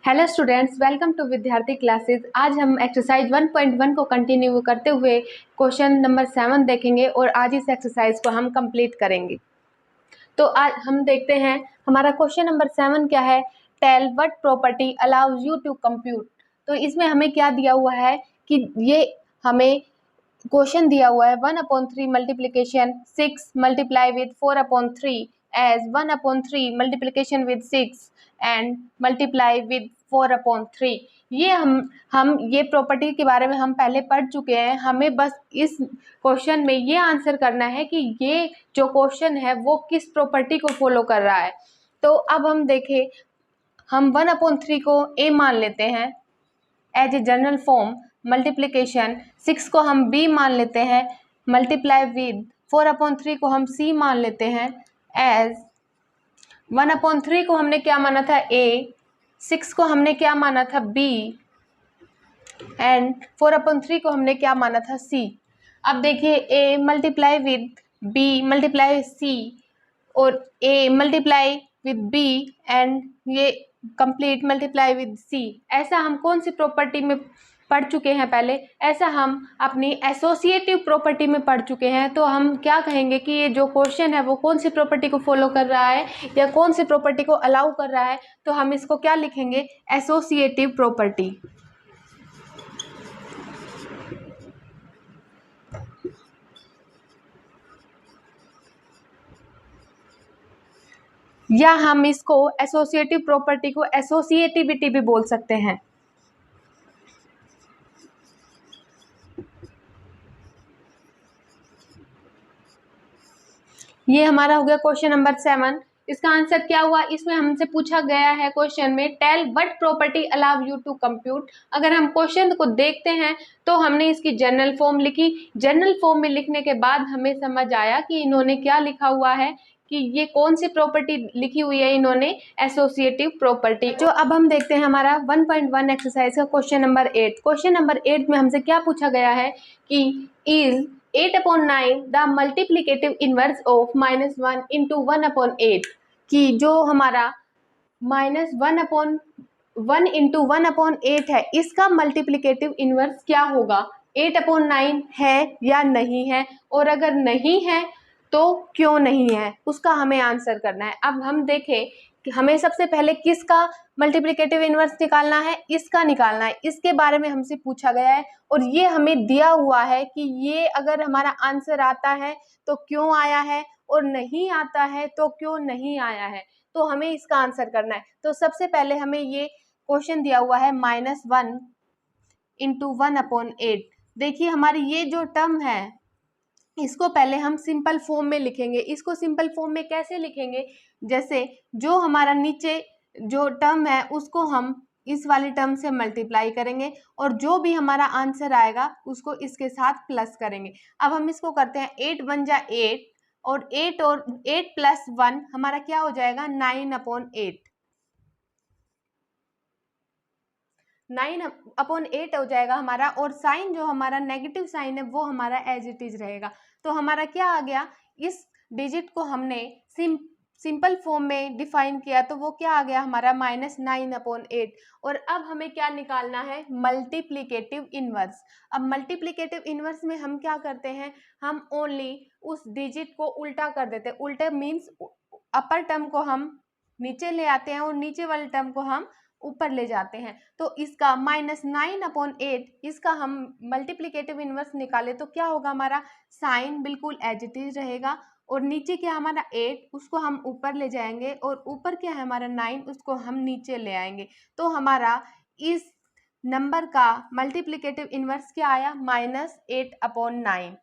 Hello students, welcome to विद्यार्थी classes. आज हम एक्सरसाइज 1.1 को कंटिन्यू करते हुए क्वेश्चन नंबर 7 देखेंगे और आज इस एक्सरसाइज को हम कंप्लीट करेंगे। तो आज हम देखते हैं हमारा क्वेश्चन नंबर 7 क्या है। Tell what property allows you to compute. तो इसमें हमें क्या दिया हुआ है कि ये हमें क्वेश्चन दिया हुआ है 1/3 multiplication 6 multiply with 4/3 as 1/3 multiplication with 6 and multiply with 4/3। ये हम ये प्रॉपर्टी के बारे में हम पहले पढ़ चुके हैं। हमें बस इस क्वेश्चन में ये आंसर करना है कि ये जो क्वेश्चन है वो किस प्रॉपर्टी को फॉलो कर रहा है। तो अब हम देखें, हम 1/3 को a मान लेते हैं as a general form multiplication, 6 को हम b मान लेते हैं मल्टीप्लाई विद 4/3 को हम c मान लेते हैं एज 1/3 को हमने क्या माना था a, 6 को हमने क्या माना था b एंड 4/3 को हमने क्या माना था c। अब देखिए a multiply with b multiply c और a multiply with b and ये कंप्लीट मल्टीप्लाई विद c। ऐसा हम कौन सी प्रॉपर्टी में पढ़ चुके हैं पहले, ऐसा हम अपनी एसोसिएटिव प्रॉपर्टी में पढ़ चुके हैं। तो हम क्या कहेंगे कि ये जो क्वेश्चन है वो कौन सी प्रॉपर्टी को फॉलो कर रहा है या कौन सी प्रॉपर्टी को अलाउ कर रहा है। तो हम इसको क्या लिखेंगे, एसोसिएटिव प्रॉपर्टी। या हम इसको एसोसिएटिव प्रॉपर्टी को एसोसिएटिविटी भी बोल सकते हैं। ये हमारा हो गया क्वेश्चन नंबर 7। इसका आंसर क्या हुआ, इसमें हमसे पूछा गया है क्वेश्चन में tell what property allow you to compute. अगर हम क्वेश्चन को देखते हैं तो हमने इसकी जनरल फॉर्म लिखी। जनरल फॉर्म में लिखने के बाद हमें समझ आया कि इन्होंने क्या लिखा हुआ है कि ये कौन सी प्रॉपर्टी लिखी हुई है, इन्होंने एसोसिएटिव प्रॉपर्टी। जो अब हम देखते हैं हमारा 1.1 एक्सरसाइज का क्वेश्चन नंबर 8। क्वेश्चन नंबर 8 में हमसे क्या पूछा गया है कि is 8/9 the multiplicative inverse of -1 into 1/8। कि जो हमारा -1/1 इंटू 1/8 है, इसका मल्टीप्लीकेटिव इनवर्स क्या होगा, 8/9 है या नहीं है, और अगर नहीं है तो क्यों नहीं है, उसका हमें आंसर करना है। अब हम देखें कि हमें सबसे पहले किसका मल्टीप्लिकेटिव इनवर्स निकालना है, इसका निकालना है। इसके बारे में हमसे पूछा गया है और ये हमें दिया हुआ है कि ये अगर हमारा आंसर आता है तो क्यों आया है और नहीं आता है तो क्यों नहीं आया है। तो हमें इसका आंसर करना है। तो सबसे पहले हमें ये क्वेश्चन दिया हुआ है -1 इंटू 1/8। देखिए हमारी ये जो टर्म है इसको पहले हम सिंपल फॉर्म में लिखेंगे। इसको सिंपल फॉर्म में कैसे लिखेंगे, जैसे जो हमारा नीचे जो टर्म है उसको हम इस वाली टर्म से मल्टीप्लाई करेंगे और जो भी हमारा आंसर आएगा उसको इसके साथ प्लस करेंगे। अब हम इसको करते हैं, 8 1 जा 8 और 8 प्लस 1 हमारा क्या हो जाएगा, 9/8। 9/8 हो जाएगा हमारा, और साइन जो हमारा नेगेटिव साइन है वो हमारा एज इट इज रहेगा। तो हमारा क्या आ गया, इस डिजिट को हमने सिंपल फॉर्म में डिफाइन किया तो वो क्या आ गया हमारा -9/8। और अब हमें क्या निकालना है, मल्टीप्लीकेटिव इनवर्स। अब मल्टीप्लीकेटिव इनवर्स में हम क्या करते हैं, हम ओनली उस डिजिट को उल्टा कर देते हैं। उल्टा मीन्स अपर टर्म को हम नीचे ले आते हैं और नीचे वाले टर्म को हम ऊपर ले जाते हैं। तो इसका -9/8 इसका हम मल्टीप्लीकेटिव इनवर्स निकाले तो क्या होगा, हमारा साइन बिल्कुल एज इट इज रहेगा और नीचे क्या हमारा 8 उसको हम ऊपर ले जाएंगे और ऊपर क्या है हमारा 9 उसको हम नीचे ले आएंगे। तो हमारा इस नंबर का मल्टीप्लीकेटिव इनवर्स क्या आया, -8/9।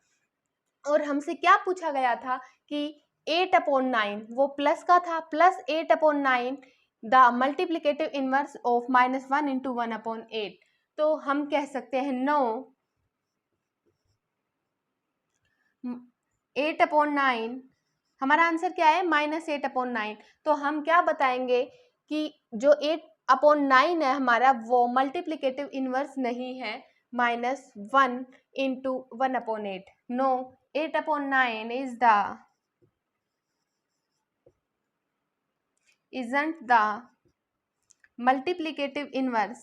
और हमसे क्या पूछा गया था कि 8/9 वो प्लस का था, plus 8/9 the multiplicative inverse of -1 into 1/8। तो हम कह सकते हैं नो, 8/9 हमारा आंसर क्या है, -8/9। तो हम क्या बताएंगे कि जो 8/9 है हमारा वो मल्टीप्लीकेटिव इनवर्स नहीं है -1 into 1/8। No, 8/9 isn't the multiplicative inverse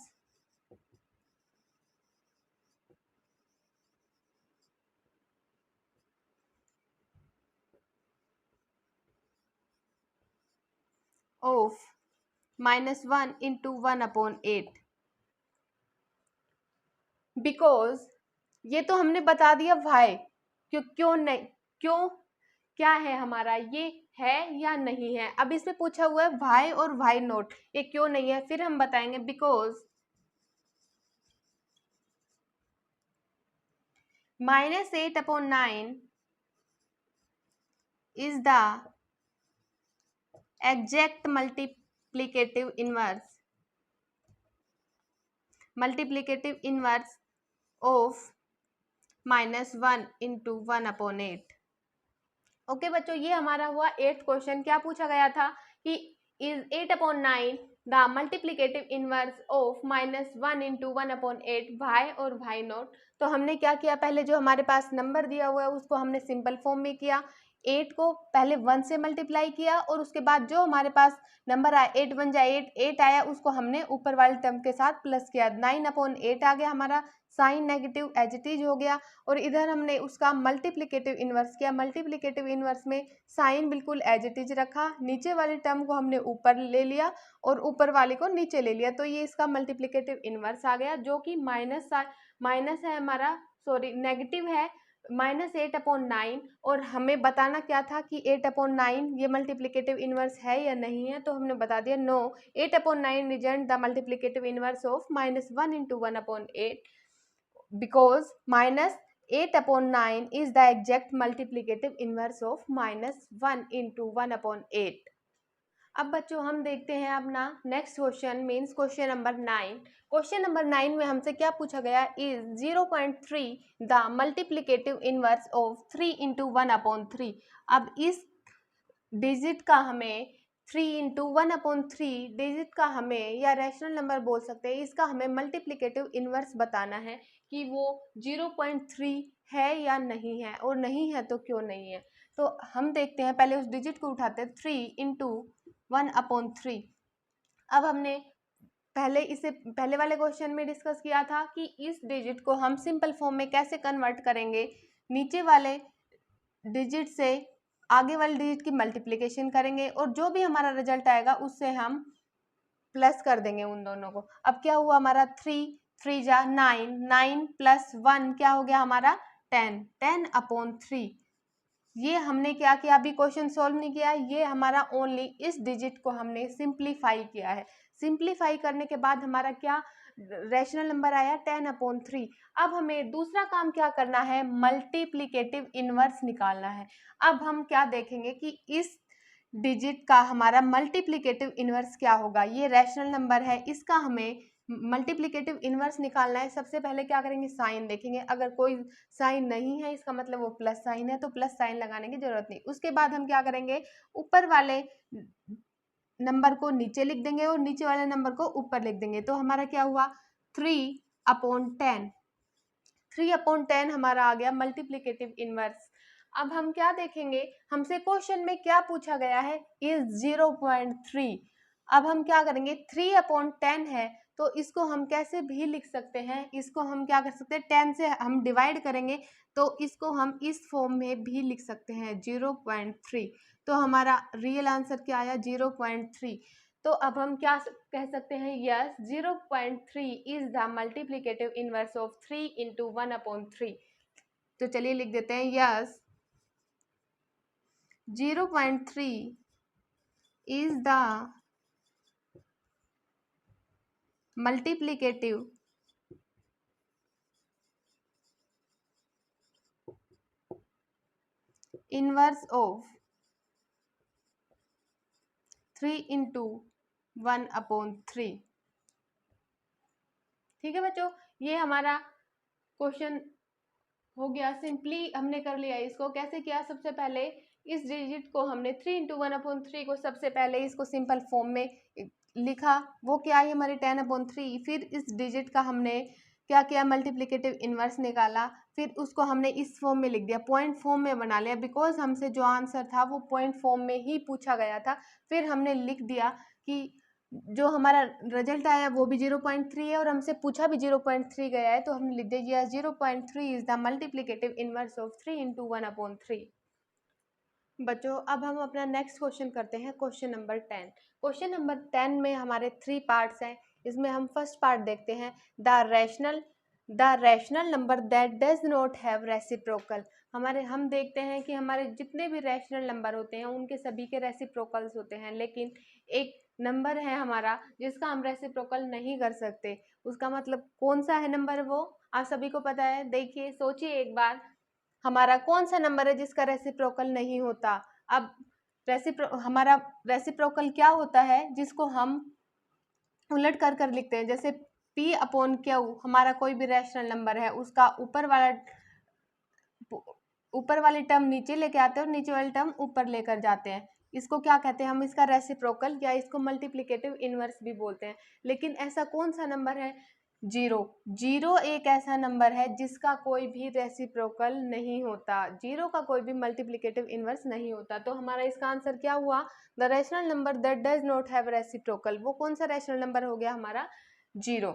of -1 into 1/8, because ये तो हमने बता दिया वाई, क्यों नहीं, क्यों क्या है हमारा, ये है या नहीं है। अब इसमें पूछा हुआ है वाई और वाई नोट, ये क्यों नहीं है, फिर हम बताएंगे because -8/9 is the exact multiplicative inverse of -1 into 1/8। Okay बच्चों, ये हमारा हुआ 8th क्वेश्चन। क्या पूछा गया था कि is 8/9 the multiplicative inverse of -1 into 1/8 why और वाई नोट। तो हमने क्या किया, पहले जो हमारे पास नंबर दिया हुआ है उसको हमने सिंपल फॉर्म में किया, 8 को पहले 1 से मल्टीप्लाई किया और उसके बाद जो हमारे पास नंबर आया 8 1 जा 8 आया, उसको हमने ऊपर वाले टर्म के साथ प्लस किया, 9/8 आ गया हमारा, sign negative as it is हो गया। और इधर हमने उसका मल्टीप्लिकेटिव इनवर्स किया, मल्टीप्लिकेटिव इनवर्स में साइन बिल्कुल एज इट इज रखा, नीचे वाले टर्म को हमने ऊपर ले लिया और ऊपर वाले को नीचे ले लिया, तो ये इसका मल्टीप्लिकेटिव इनवर्स आ गया, जो कि माइनस है हमारा, सॉरी नेगेटिव है, -8/9। और हमें बताना क्या था कि 8/9 ये मल्टीप्लिकेटिव इनवर्स है या नहीं है, तो हमने बता दिया no, 8/9 isn't the multiplicative inverse of -1 into 1/8, because -8/9 is the exact multiplicative inverse of -1 into 1/8। अब बच्चों हम देखते हैं अपना next question, means question number 9। Question number 9 में हमसे क्या पूछा गया, is 0.3 the multiplicative inverse of 3 into 1/3। अब इस डिजिट का हमें 3 इंटू 1/3 डिजिट का हमें, या रैशनल नंबर बोल सकते हैं, इसका हमें मल्टीप्लिकेटिव इनवर्स बताना है कि वो 0.3 है या नहीं है, और नहीं है तो क्यों नहीं है। तो हम देखते हैं, पहले उस डिजिट को उठाते हैं, 3 इंटू 1/3। अब हमने पहले वाले क्वेश्चन में डिस्कस किया था कि इस डिजिट को हम सिंपल फॉर्म में कैसे कन्वर्ट करेंगे, नीचे वाले डिजिट से आगे वाले डिजिट की मल्टीप्लिकेशन करेंगे और जो भी हमारा रिजल्ट आएगा उससे हम प्लस कर देंगे उन दोनों को। अब क्या हुआ हमारा, 3 जा 9, 9 प्लस 1 क्या हो गया हमारा 10, 10/3। ये हमने क्या किया, अभी क्वेश्चन सॉल्व नहीं किया, ये हमारा ओनली इस डिजिट को हमने सिंप्लीफाई किया है। सिंप्लीफाई करने के बाद हमारा क्या रैशनल नंबर आया 10/3। अब हमें दूसरा काम क्या करना है, मल्टीप्लिकेटिव इनवर्स निकालना है। अब हम क्या देखेंगे कि इस डिजिट का हमारा मल्टीप्लिकेटिव इनवर्स क्या होगा, ये रैशनल नंबर है, इसका हमें मल्टीप्लिकेटिव इनवर्स निकालना है। सबसे पहले क्या करेंगे, साइन देखेंगे, अगर कोई साइन नहीं है इसका मतलब वो प्लस साइन है, तो प्लस साइन लगाने की जरूरत नहीं। उसके बाद हम क्या करेंगे, ऊपर वाले नंबर को नीचे लिख देंगे और नीचे वाले नंबर को ऊपर लिख देंगे, तो हमारा क्या हुआ 3/10, 3/10 हमारा आ गया मल्टीप्लिकेटिव इनवर्स। अब हम क्या देखेंगे, हमसे क्वेश्चन में क्या पूछा गया है, इज 0.3। अब हम क्या करेंगे, 3/10 है तो इसको हम कैसे भी लिख सकते हैं, इसको हम क्या कर सकते हैं, 10 से हम डिवाइड करेंगे तो इसको हम इस फॉर्म में भी लिख सकते हैं 0.3। तो हमारा रियल आंसर क्या आया 0.3। तो अब हम क्या कह सकते हैं, yes 0.3 is the multiplicative inverse of 3 into 1/3। तो चलिए लिख देते हैं, yes 0.3 is the multiplicative inverse of 3 into 1/3। ठीक है बच्चों, ये हमारा क्वेश्चन हो गया, सिंपली हमने कर लिया। इसको कैसे किया, सबसे पहले इस डिजिट को हमने 3 इंटू 1/3 को सबसे पहले इसको सिंपल फॉर्म में लिखा, वो क्या है हमारी 10/3। फिर इस डिजिट का हमने क्या किया, मल्टीप्लिकेटिव इनवर्स निकाला, फिर उसको हमने इस फॉर्म में लिख दिया, पॉइंट फॉर्म में बना लिया, बिकॉज हमसे जो आंसर था वो पॉइंट फॉर्म में ही पूछा गया था। फिर हमने लिख दिया कि जो हमारा रिजल्ट आया वो भी 0.3 है और हमसे पूछा भी 0.3 गया है, तो हम लिख दीजिए 0.3 is the multiplicative inverse of 3 into 1/3। बच्चों अब हम अपना नेक्स्ट क्वेश्चन करते हैं, क्वेश्चन नंबर 10। क्वेश्चन नंबर 10 में हमारे 3 पार्ट्स हैं। इसमें हम फर्स्ट पार्ट देखते हैं, the rational number that does not have reciprocal. हम देखते हैं कि हमारे जितने भी रैशनल नंबर होते हैं उनके सभी के रेसिप्रोकल्स होते हैं, लेकिन एक नंबर है हमारा जिसका हम रेसिप्रोकल नहीं कर सकते। उसका मतलब कौन सा है नंबर, वो आप सभी को पता है। देखिए सोचिए एक बार, हमारा कौन सा नंबर है जिसका रेसिप्रोकल नहीं होता। अब हमारा रेसिप्रोकल क्या होता है, जिसको हम उलट कर लिखते हैं। जैसे P/Q हमारा कोई भी रैशनल नंबर है, उसका ऊपर वाली टर्म नीचे लेके आते हैं और नीचे वाली टर्म ऊपर लेकर जाते हैं। इसको क्या कहते हैं, हम इसका रेसिप्रोकल या इसको मल्टीप्लिकेटिव इनवर्स भी बोलते हैं। लेकिन ऐसा कौन सा नंबर है, जीरो एक ऐसा नंबर है जिसका कोई भी रेसिप्रोकल नहीं होता, जीरो का कोई भी मल्टीप्लिकेटिव इनवर्स नहीं होता। तो हमारा इसका आंसर क्या हुआ, the rational number that does not have reciprocal. वो कौन सा रैशनल नंबर हो गया हमारा, जीरो।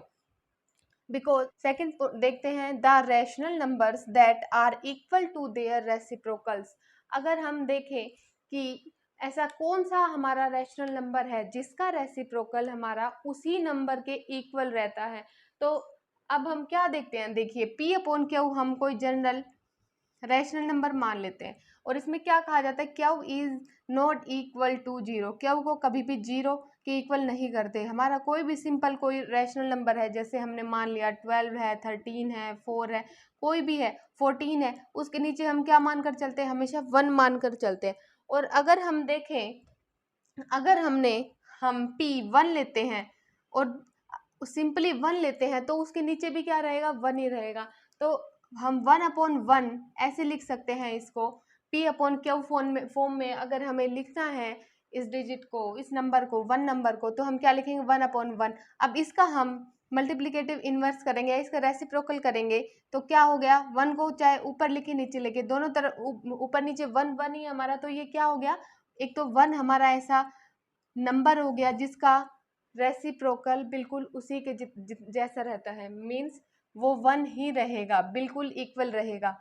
बिकॉज सेकेंड देखते हैं, the rational numbers that are equal to their reciprocals. अगर हम देखें कि ऐसा कौन सा हमारा रैशनल नंबर है जिसका रेसिप्रोकल हमारा उसी नंबर के इक्वल रहता है, तो अब हम क्या देखते हैं, देखिए P/Q हम कोई जनरल रैशनल नंबर मान लेते हैं और इसमें क्या कहा जाता है, Q is not equal to zero. Q को कभी भी जीरो के इक्वल नहीं करते। हमारा कोई भी सिंपल कोई रैशनल नंबर है, जैसे हमने मान लिया 12 है, 13 है, 4 है, कोई भी है, 14 है, उसके नीचे हम क्या मान कर चलते हैं, हमेशा 1 मान कर चलते हैं। और अगर हम देखें, अगर हम P1 लेते हैं और सिंपली 1 लेते हैं तो उसके नीचे भी क्या रहेगा, 1 ही रहेगा। तो हम 1/1 ऐसे लिख सकते हैं इसको। P/Q फॉर्म में अगर हमें लिखना है इस डिजिट को, इस नंबर को, 1 नंबर को, तो हम क्या लिखेंगे, 1/1। अब इसका हम मल्टीप्लिकेटिव इनवर्स करेंगे, इसका रेसिप्रोकल करेंगे, तो क्या हो गया, 1 को चाहे ऊपर लिखे नीचे लिखे, दोनों तरफ ऊपर नीचे 1 1 ही हमारा। तो ये क्या हो गया, एक तो 1 हमारा ऐसा नंबर हो गया जिसका रेसिप्रोकल बिल्कुल उसी के जैसा रहता है, मीन्स वो 1 ही रहेगा, बिल्कुल इक्वल रहेगा।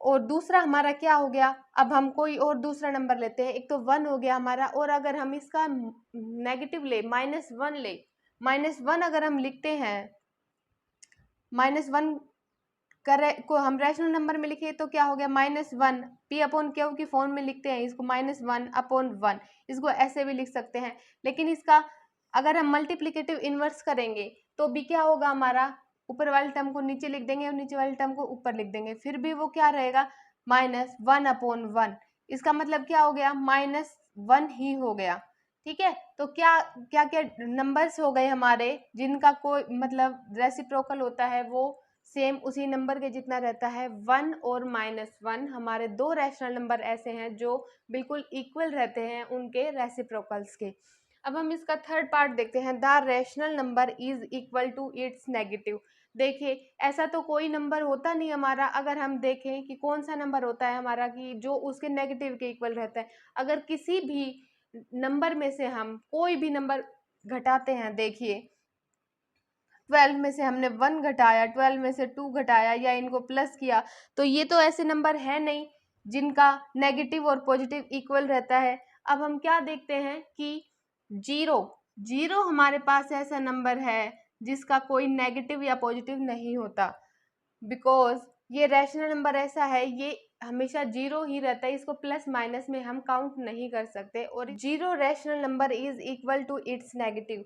और दूसरा हमारा क्या हो गया, अब हम कोई और दूसरा नंबर लेते हैं, एक तो 1 हो गया हमारा, और अगर हम इसका नेगेटिव ले, -1 ले, -1 अगर हम लिखते हैं, -1 को हम रैशनल नंबर में लिखे तो क्या हो गया, -1। P/Q की फॉर्म में लिखते हैं इसको -1/1, इसको ऐसे भी लिख सकते हैं। लेकिन इसका अगर हम मल्टीप्लिकेटिव इनवर्स करेंगे तो भी क्या होगा, हमारा ऊपर वाली टर्म को नीचे लिख देंगे और नीचे वाली टर्म को ऊपर लिख देंगे, फिर भी वो क्या रहेगा, -1/1। इसका मतलब क्या हो गया, -1 ही हो गया। ठीक है, तो क्या क्या क्या नंबर्स हो गए हमारे जिनका कोई मतलब रेसिप्रोकल होता है, वो सेम उसी नंबर के जितना रहता है, 1 और -1। हमारे दो रैशनल नंबर ऐसे हैं जो बिल्कुल इक्वल रहते हैं उनके रेसिप्रोकल्स के। अब हम इसका थर्ड पार्ट देखते हैं, the rational number is equal to its negative. देखिए ऐसा तो कोई नंबर होता नहीं हमारा, अगर हम देखें कि कौन सा नंबर होता है हमारा कि जो उसके नेगेटिव के इक्वल रहता है। अगर किसी भी नंबर में से हम कोई भी नंबर घटाते हैं, देखिए 12 में से हमने 1 घटाया, 12 में से 2 घटाया या इनको प्लस किया, तो ये तो ऐसे नंबर है नहीं जिनका नेगेटिव और पॉजिटिव इक्वल रहता है। अब हम क्या देखते हैं कि जीरो हमारे पास ऐसा नंबर है जिसका कोई नेगेटिव या पॉजिटिव नहीं होता, बिकॉज ये रैशनल नंबर ऐसा है, ये हमेशा जीरो ही रहता है, इसको प्लस माइनस में हम काउंट नहीं कर सकते। और zero rational number is equal to its negative.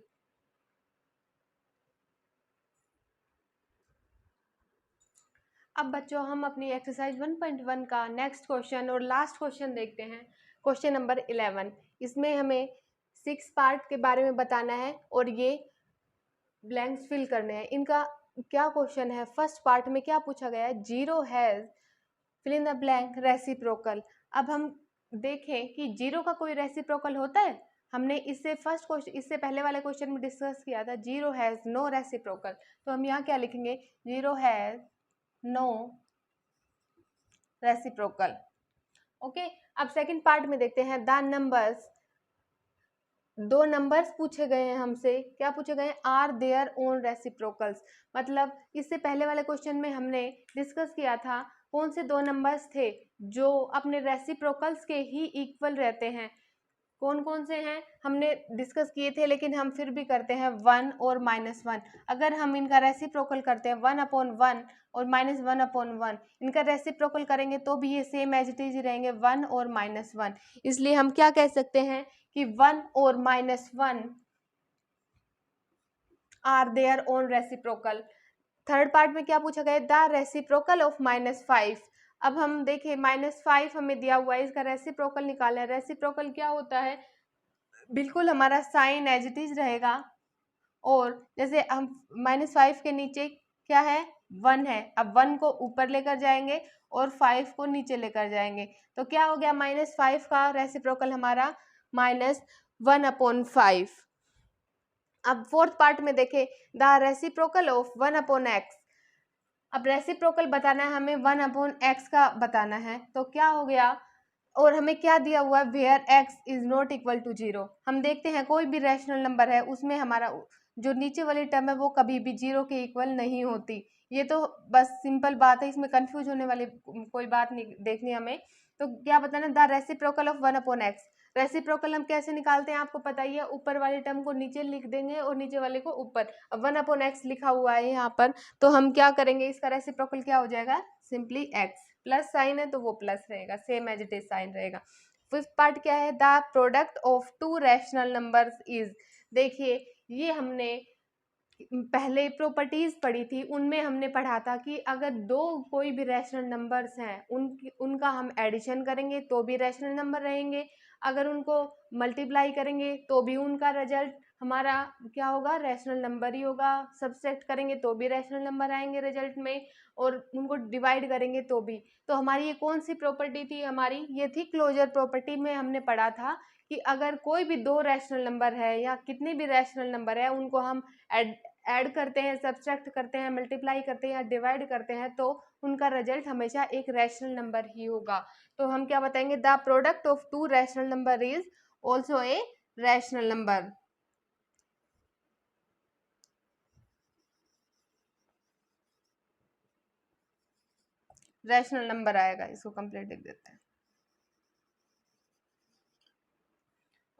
अब बच्चों हम अपनी एक्सरसाइज 1.1 का नेक्स्ट क्वेश्चन और लास्ट क्वेश्चन देखते हैं, क्वेश्चन नंबर 11। इसमें हमें 6 पार्ट के बारे में बताना है और ये ब्लैंक्स फिल करने हैं। इनका क्या क्वेश्चन है, फर्स्ट पार्ट में क्या पूछा गया है, zero has fill in the blank reciprocal. अब हम देखें कि जीरो का कोई रेसिप्रोकल होता है, हमने इससे फर्स्ट क्वेश्चन, इससे पहले वाले क्वेश्चन में डिस्कस किया था, जीरो हैज नो रेसिप्रोकल। तो हम यहाँ क्या लिखेंगे, zero has no reciprocal. Okay, अब सेकंड पार्ट में देखते हैं, द दो नंबर्स पूछे गए हैं हमसे, क्या पूछे गए हैं, आर देयर ओन रेसिप्रोकल्स। मतलब इससे पहले वाले क्वेश्चन में हमने डिस्कस किया था कौन से दो नंबर्स थे जो अपने रेसिप्रोकल्स के ही इक्वल रहते हैं, कौन कौन से हैं हमने डिस्कस किए थे, लेकिन हम फिर भी करते हैं 1 और -1। अगर हम इनका रेसिप्रोकल करते हैं 1/1 और -1/1, इनका रेसिप्रोकल करेंगे तो भी ये सेम एज इट इज ही रहेंगे, 1 और -1। इसलिए हम क्या कह सकते हैं कि 1 और -1 are their own reciprocal. Third part में क्या पूछा गया, द रेसिप्रोकल ऑफ -5। अब हम देखें -5 हमें दिया हुआ है, इसका रेसिप्रोकल निकालें। रेसिप्रोकल क्या होता है, बिल्कुल हमारा साइन एज इट इज रहेगा, और जैसे हम -5 के नीचे क्या है, 1 है। अब 1 को ऊपर लेकर जाएंगे और 5 को नीचे लेकर जाएंगे, तो क्या हो गया, -5 का रेसिप्रोकल हमारा -1/5। अब फोर्थ पार्ट में देखें, द रेसिप्रोकल ऑफ 1/x। अब रेसिप्रोकल बताना है हमें, 1/x का बताना है, तो क्या हो गया, और हमें क्या दिया हुआ है, where x is not equal to 0। हम देखते हैं कोई भी रैशनल नंबर है उसमें हमारा जो नीचे वाली टर्म है वो कभी भी 0 के इक्वल नहीं होती। ये तो बस सिंपल बात है, इसमें कंफ्यूज होने वाली कोई बात नहीं देखनी हमें। तो क्या बताना, the reciprocal of 1/x। Reciprocal हम कैसे निकालते हैं आपको पता ही है, ऊपर वाली टर्म को नीचे लिख देंगे और नीचे वाले को ऊपर। अब 1/x लिखा हुआ है यहाँ पर, तो हम क्या करेंगे, इसका रेसिप्रोकल क्या हो जाएगा, सिंपली x। प्लस साइन है तो वो प्लस रहेगा, same as it is sign रहेगा। फिफ्थ पार्ट क्या है, the product of two rational numbers is. देखिए ये हमने पहले प्रॉपर्टीज पढ़ी थी, उनमें हमने पढ़ा था कि अगर दो कोई भी रैशनल नंबर्स हैं उनका हम एडिशन करेंगे तो भी रैशनल नंबर रहेंगे, अगर उनको मल्टीप्लाई करेंगे तो भी उनका रिजल्ट हमारा क्या होगा, रैशनल नंबर ही होगा। सब्सट्रैक्ट करेंगे तो भी रैशनल नंबर आएंगे रिजल्ट में, और उनको डिवाइड करेंगे तो भी। तो हमारी ये कौन सी प्रॉपर्टी थी, हमारी ये थी क्लोजर प्रॉपर्टी में हमने पढ़ा था कि अगर कोई भी दो रैशनल नंबर है या कितने भी रैशनल नंबर है उनको हम ऐड करते हैं, सब्सट्रैक्ट करते हैं, मल्टीप्लाई करते हैं या डिवाइड करते हैं, तो उनका रिजल्ट हमेशा एक रैशनल नंबर ही होगा। तो हम क्या बताएंगे, the product of two rational number is also a rational number. Rational number आएगा, इसको कंप्लीट लिख देते हैं।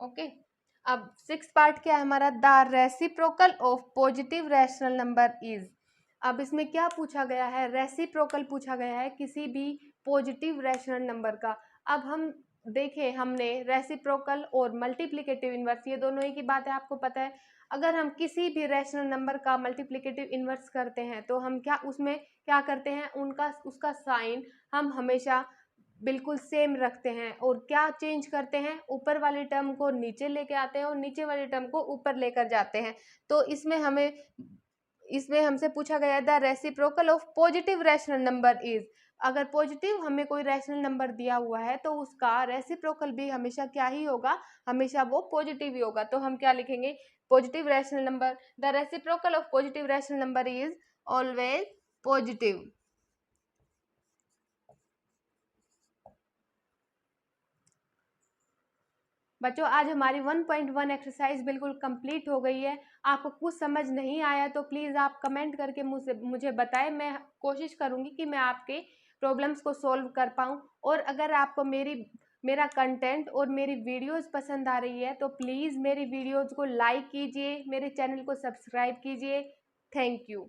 ओके अब सिक्स पार्ट क्या है हमारा, the reciprocal of positive rational number is. अब इसमें क्या पूछा गया है, रेसिप्रोकल पूछा गया है किसी भी पॉजिटिव रैशनल नंबर का। अब हम देखें, हमने रेसिप्रोकल और मल्टीप्लिकेटिव इनवर्स ये दोनों ही की बात है, आपको पता है। अगर हम किसी भी रैशनल नंबर का मल्टीप्लिकेटिव इनवर्स करते हैं तो हम क्या उसमें क्या करते हैं, उसका साइन हम हमेशा बिल्कुल सेम रखते हैं, और क्या चेंज करते हैं, ऊपर वाली टर्म को नीचे लेके आते हैं और नीचे वाली टर्म को ऊपर लेकर जाते हैं। तो इसमें हमसे पूछा गया the reciprocal of positive rational number is. अगर पॉजिटिव हमें कोई रैशनल नंबर दिया हुआ है तो उसका रेसिप्रोकल भी हमेशा क्या ही होगा, हमेशा वो पॉजिटिव ही होगा। तो हम क्या लिखेंगे, positive rational number, the reciprocal of positive rational number is always positive. बच्चों आज हमारी 1.1 एक्सरसाइज बिल्कुल कंप्लीट हो गई है। आपको कुछ समझ नहीं आया तो प्लीज़ आप कमेंट करके मुझे बताएं, मैं कोशिश करूंगी कि मैं आपके प्रॉब्लम्स को सॉल्व कर पाऊँ। और अगर आपको मेरा कंटेंट और मेरी वीडियोस पसंद आ रही है तो प्लीज़ मेरी वीडियोस को लाइक कीजिए, मेरे चैनल को सब्सक्राइब कीजिए। Thank you.